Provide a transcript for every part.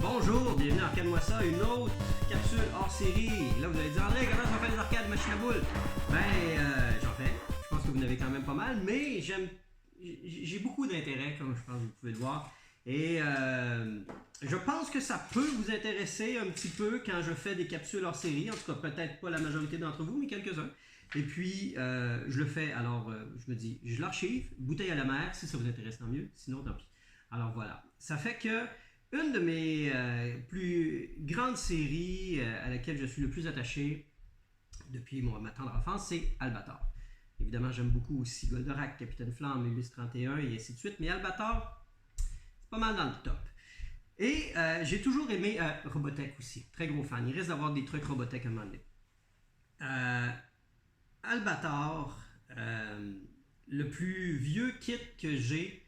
Bonjour, bienvenue à Arcade-moi ça, une autre capsule hors série. Là, vous allez dire, André, comment ça fait les arcades machine à boules? J'en fais. Je pense que vous en avez quand même pas mal, mais j'ai beaucoup d'intérêt, comme je pense que vous pouvez le voir. Et je pense que ça peut vous intéresser un petit peu quand je fais des capsules hors série. En tout cas, peut-être pas la majorité d'entre vous, mais quelques-uns. Et puis, je le fais, alors je me dis, je l'archive, bouteille à la mer, si ça vous intéresse, tant mieux, sinon tant pis. Alors voilà, ça fait que une de mes plus grandes séries à laquelle je suis le plus attaché depuis ma tendre enfance, c'est Albator. Évidemment, j'aime beaucoup aussi Goldorak, Capitaine Flamme, Ulysse 31 et ainsi de suite, mais Albator, c'est pas mal dans le top. Et j'ai toujours aimé Robotech aussi, très gros fan. Il risque d'avoir des trucs Robotech à un moment donné. Albator, le plus vieux kit que j'ai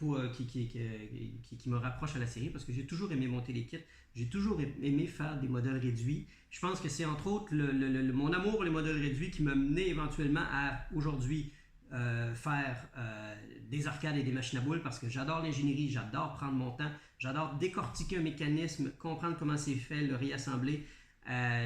qui me rapproche à la série parce que j'ai toujours aimé monter les kits, j'ai toujours aimé faire des modèles réduits. Je pense que c'est entre autres mon amour pour les modèles réduits qui m'a mené éventuellement à aujourd'hui faire des arcades et des machines à boules parce que j'adore l'ingénierie, j'adore prendre mon temps, j'adore décortiquer un mécanisme, comprendre comment c'est fait, le réassembler.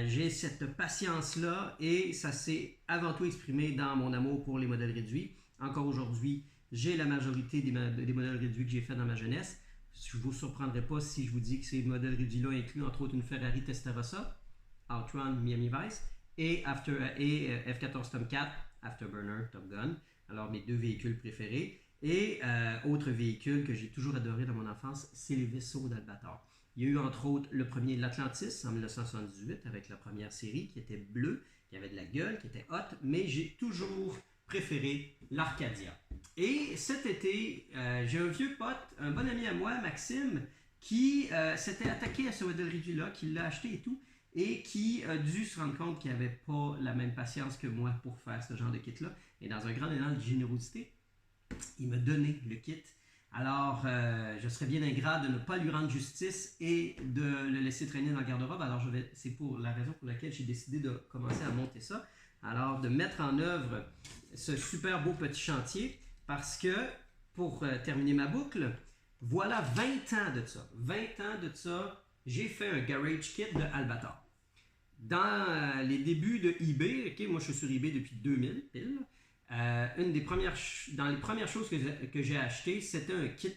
J'ai cette patience-là et ça s'est avant tout exprimé dans mon amour pour les modèles réduits. Encore aujourd'hui, j'ai la majorité des modèles réduits que j'ai fait dans ma jeunesse. Je ne vous surprendrai pas si je vous dis que ces modèles réduits-là incluent entre autres une Ferrari Testarossa, Outrun Miami Vice et F-14 Tomcat, Afterburner Top Gun. Alors mes deux véhicules préférés. Et autre véhicule que j'ai toujours adoré dans mon enfance, c'est les vaisseaux d'Albator. Il y a eu entre autres le premier, l'Atlantis, en 1978, avec la première série qui était bleue, qui avait de la gueule, qui était hot, mais j'ai toujours préféré l'Arcadia. Et cet été, j'ai un vieux pote, un bon ami à moi, Maxime, qui s'était attaqué à ce modèle réduit-là, qui l'a acheté et tout, et qui a dû se rendre compte qu'il n'avait pas la même patience que moi pour faire ce genre de kit-là. Et dans un grand élan de générosité, il m'a donné le kit. Alors, je serais bien ingrat de ne pas lui rendre justice et de le laisser traîner dans le garde-robe. Alors, c'est pour la raison pour laquelle j'ai décidé de commencer à monter ça. Alors, de mettre en œuvre ce super beau petit chantier parce que, pour terminer ma boucle, voilà 20 ans de ça. 20 ans de ça, j'ai fait un garage kit de Albator. Dans les débuts de eBay, okay, moi je suis sur eBay depuis 2000 pile, dans les premières choses que j'ai achetées, c'était un kit,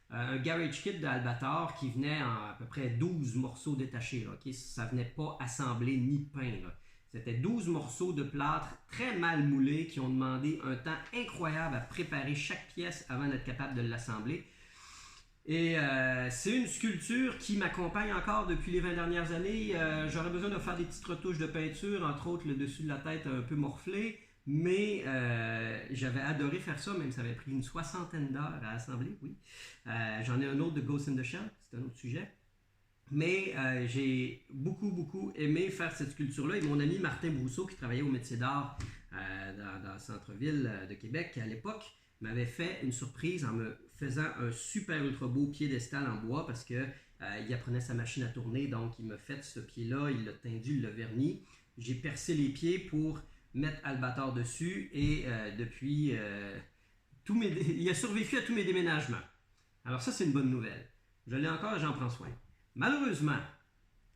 un garage kit de Albator qui venait en à peu près 12 morceaux détachés. Là, okay? Ça ne venait pas assemblé ni peint. Là. C'était 12 morceaux de plâtre très mal moulés qui ont demandé un temps incroyable à préparer chaque pièce avant d'être capable de l'assembler. Et c'est une sculpture qui m'accompagne encore depuis les 20 dernières années. J'aurais besoin de faire des petites retouches de peinture, entre autres le dessus de la tête un peu morflé. Mais j'avais adoré faire ça, même ça avait pris une 60aine d'heures à assembler, oui. J'en ai un autre de Ghost in the Shell, c'est un autre sujet. Mais j'ai beaucoup aimé faire cette sculpture-là. Et mon ami Martin Brousseau, qui travaillait au métier d'art dans le centre-ville de Québec à l'époque, m'avait fait une surprise en me faisant un super ultra beau piédestal en bois parce que il apprenait sa machine à tourner. Donc il m'a fait ce pied-là, il l'a tendu, il l'a verni. J'ai percé les pieds pour mettre Albator dessus et depuis, il a survécu à tous mes déménagements. Alors ça, c'est une bonne nouvelle. Je l'ai encore et j'en prends soin. Malheureusement,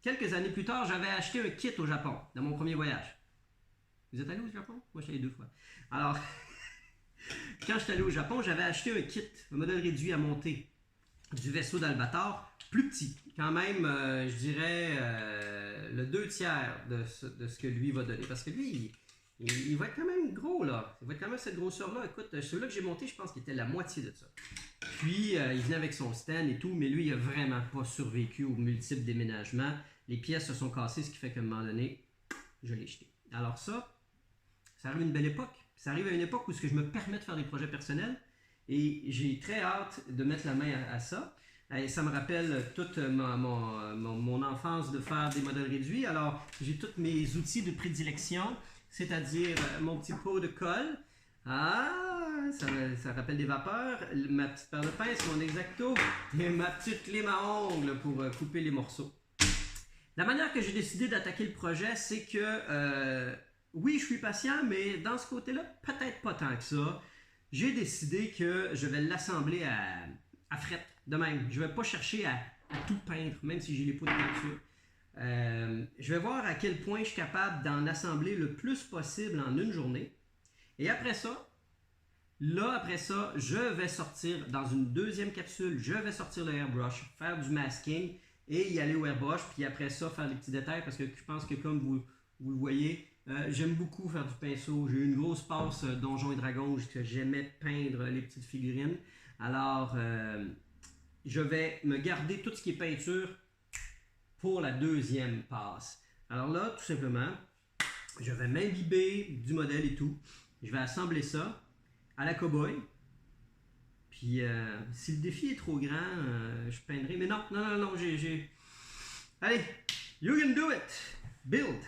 quelques années plus tard, j'avais acheté un kit au Japon, dans mon premier voyage. Vous êtes allé au Japon? Moi, je suis allé 2 fois. Alors, quand je suis allé au Japon, j'avais acheté un kit, un modèle réduit à monter du vaisseau d'Albator, plus petit. Quand même, je dirais le 2/3 de ce que lui va donner. Parce que lui, il va être quand même gros, là. Il va être quand même cette grosseur-là. Écoute, celui-là que j'ai monté, je pense qu'il était la moitié de ça. Puis, il venait avec son stand et tout, mais lui, il n'a vraiment pas survécu aux multiples déménagements. Les pièces se sont cassées, ce qui fait qu'à un moment donné, je l'ai jeté. Alors ça arrive à une belle époque. Ça arrive à une époque où je me permets de faire des projets personnels et j'ai très hâte de mettre la main à ça. Et ça me rappelle toute mon enfance de faire des modèles réduits. Alors, j'ai tous mes outils de prédilection, c'est-à-dire mon petit pot de colle. Ça rappelle des vapeurs. Ma petite paire de pince, mon X-Acto et ma petite lime à ongles pour couper les morceaux. La manière que j'ai décidé d'attaquer le projet, c'est que oui, je suis patient, mais dans ce côté-là, peut-être pas tant que ça. J'ai décidé que je vais l'assembler à fret. de même. Je ne vais pas chercher à tout peindre, même si j'ai les pots de peinture. Je vais voir à quel point je suis capable d'en assembler le plus possible en une journée. Et après ça, je vais sortir dans une deuxième capsule, je vais sortir le airbrush, faire du masking et y aller au airbrush, puis après ça, faire des petits détails parce que je pense que comme vous le voyez, j'aime beaucoup faire du pinceau. J'ai eu une grosse passe Donjons et Dragons où j'aimais peindre les petites figurines. Alors, je vais me garder tout ce qui est peinture pour la deuxième passe. Alors là, tout simplement, je vais m'imbiber du modèle et tout. Je vais assembler ça à la cow-boy. Puis, si le défi est trop grand, je peindrai. Mais non, j'ai... Allez, you can do it! Build!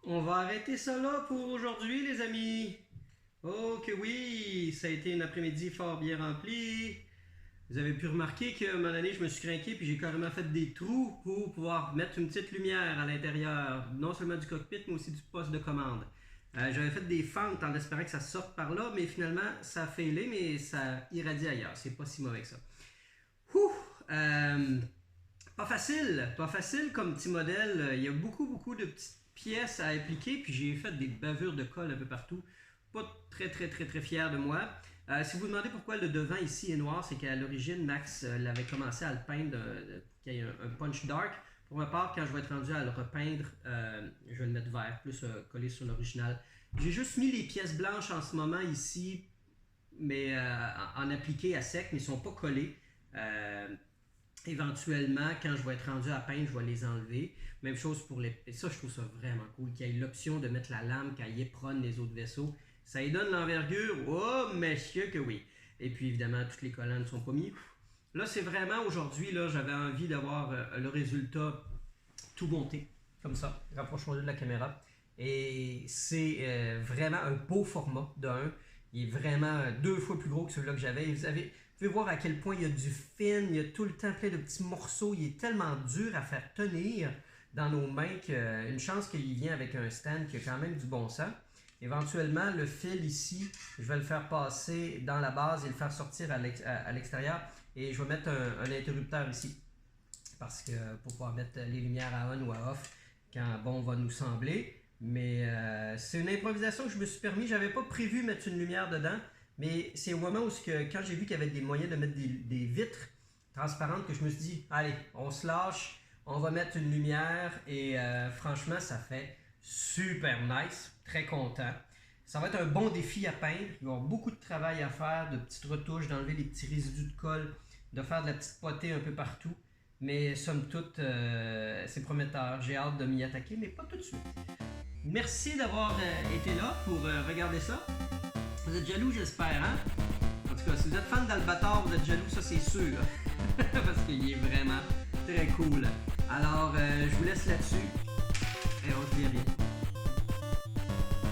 On va arrêter ça là pour aujourd'hui, les amis. Oh que oui, ça a été une après-midi fort bien rempli. Vous avez pu remarquer qu'à un moment donné, je me suis craqué puis j'ai carrément fait des trous pour pouvoir mettre une petite lumière à l'intérieur, non seulement du cockpit, mais aussi du poste de commande. J'avais fait des fentes en espérant que ça sorte par là, mais finalement, ça a failé, mais ça irradie ailleurs. C'est pas si mauvais que ça. Ouh! Pas facile comme petit modèle. Il y a beaucoup de petites pièces à appliquer, puis j'ai fait des bavures de colle un peu partout. Pas très fier de moi. Si vous vous demandez pourquoi le devant ici est noir, c'est qu'à l'origine, Max l'avait commencé à le peindre pour qu'il y ait un punch dark. Pour ma part, quand je vais être rendu à le repeindre, je vais le mettre vert, plus collé sur l'original. J'ai juste mis les pièces blanches en ce moment ici, mais en appliqué à sec, mais ils ne sont pas collés. Éventuellement, quand je vais être rendu à peindre, je vais les enlever. Même chose pour les... Et ça, je trouve ça vraiment cool, qu'il y ait l'option de mettre la lame quand il éperonne les autres vaisseaux. Ça lui donne l'envergure. Oh, monsieur que oui! Et puis, évidemment, toutes les collants ne sont pas mis. Là, c'est vraiment aujourd'hui, là, j'avais envie d'avoir le résultat tout monté, comme ça. Rapproche-moi de la caméra. Et c'est vraiment un beau format d'un. Il est vraiment 2 fois plus gros que celui-là que j'avais. Vous pouvez voir à quel point il y a du fin, il y a tout le temps plein de petits morceaux. Il est tellement dur à faire tenir dans nos mains qu'une chance qu'il vient avec un stand qui a quand même du bon sens. Éventuellement, le fil ici, je vais le faire passer dans la base et le faire sortir à l'extérieur. Et je vais mettre un interrupteur ici. Parce que pour pouvoir mettre les lumières à on ou à off quand bon va nous sembler. Mais c'est une improvisation que je me suis permis. J'avais pas prévu mettre une lumière dedans. Mais c'est au moment où quand j'ai vu qu'il y avait des moyens de mettre des vitres transparentes que je me suis dit, allez, on se lâche, on va mettre une lumière. Et franchement, ça fait super nice. Très content. Ça va être un bon défi à peindre. Il va y avoir beaucoup de travail à faire, de petites retouches, d'enlever les petits résidus de colle, de faire de la petite potée un peu partout. Mais somme toute, c'est prometteur. J'ai hâte de m'y attaquer, mais pas tout de suite. Merci d'avoir été là pour regarder ça. Vous êtes jaloux, j'espère, hein? En tout cas, si vous êtes fan d'Albator, vous êtes jaloux, ça c'est sûr. Parce qu'il est vraiment très cool. Alors, je vous laisse là-dessus. Et on se dit à bientôt.